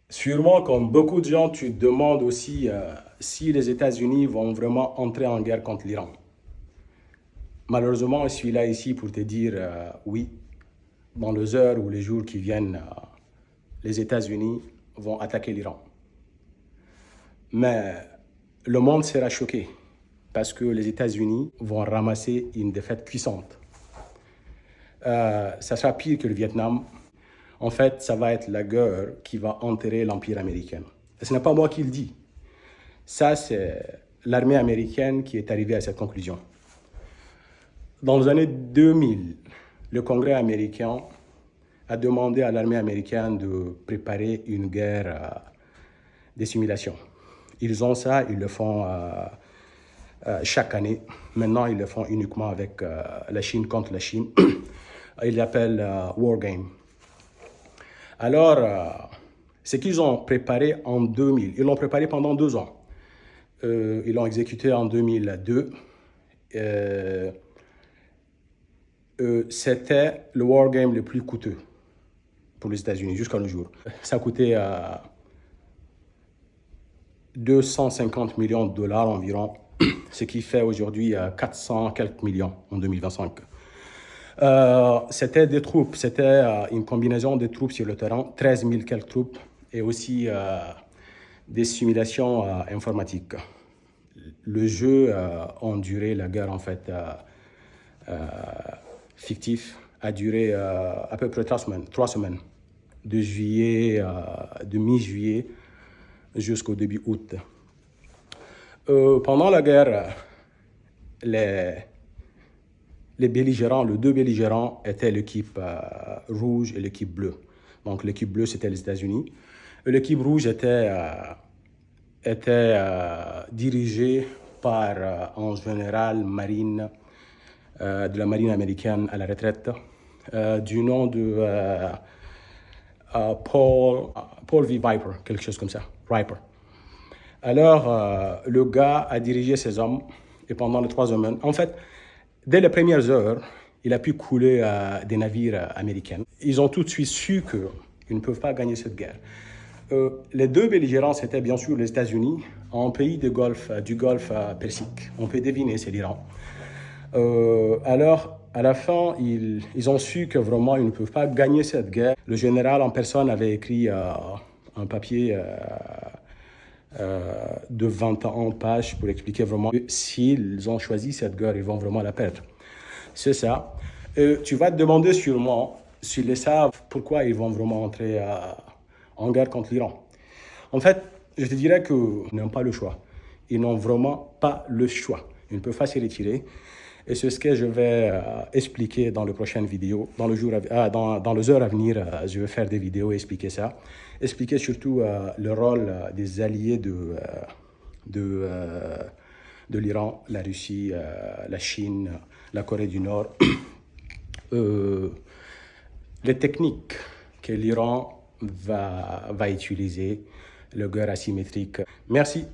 Sûrement, comme beaucoup de gens, tu te demandes aussi si les États-Unis vont vraiment entrer en guerre contre l'Iran. Malheureusement, je suis là ici pour te dire oui, dans les heures ou les jours qui viennent, les États-Unis vont attaquer l'Iran. Mais le monde sera choqué parce que les États-Unis vont ramasser une défaite puissante. Ça sera pire que le Vietnam. En fait, ça va être la guerre qui va enterrer l'Empire américain. Et ce n'est pas moi qui le dis. Ça, c'est l'armée américaine qui est arrivée à cette conclusion. Dans les années 2000, le Congrès américain a demandé à l'armée américaine de préparer une guerre des simulations. Ils ont ça, ils le font chaque année. Maintenant, ils le font uniquement avec la Chine contre la Chine. Ils l'appellent War Game. Alors, ce qu'ils ont préparé en 2000, ils l'ont préparé pendant 2 ans. Ils l'ont exécuté en 2002. C'était le wargame le plus coûteux pour les États-Unis jusqu'à nos jours. Ça a coûté 250 millions de dollars environ, ce qui fait aujourd'hui 400 quelques millions en 2025. C'était des troupes, c'était une combinaison de troupes sur le terrain, 13 000 quelques troupes, et aussi des simulations informatiques. Le jeu a duré, la guerre en fait fictif, a duré à peu près 3 semaines, de mi-juillet jusqu'au début août. Pendant la guerre, les deux belligérants étaient l'équipe rouge et l'équipe bleue. Donc l'équipe bleue, c'était les États-Unis. Et l'équipe rouge était dirigée par un général marine de la marine américaine à la retraite, du nom de Paul V. Viper, quelque chose comme ça, Viper. Alors, le gars a dirigé ses hommes, et pendant les 3 semaines, en fait, dès les premières heures, il a pu couler des navires américains. Ils ont tout de suite su qu'ils ne peuvent pas gagner cette guerre. Les deux belligérants, c'était bien sûr les États-Unis, un pays du Golfe Persique. On peut deviner, c'est l'Iran. Alors, à la fin, ils ont su que vraiment, ils ne peuvent pas gagner cette guerre. Le général en personne avait écrit un papier de 21 pages pour expliquer vraiment que s'ils ont choisi cette guerre, ils vont vraiment la perdre. C'est ça. Tu vas te demander sûrement, s'ils le savent, pourquoi ils vont vraiment entrer en guerre contre l'Iran. En fait, je te dirais qu'ils n'ont pas le choix. Ils n'ont vraiment pas le choix. Ils ne peuvent pas se retirer. Et c'est ce que je vais expliquer dans les prochaines vidéos. Dans les heures à venir, je vais faire des vidéos et expliquer ça. Expliquer surtout le rôle des alliés de l'Iran, la Russie, la Chine, la Corée du Nord. Les techniques que l'Iran va utiliser, le guerre asymétrique. Merci.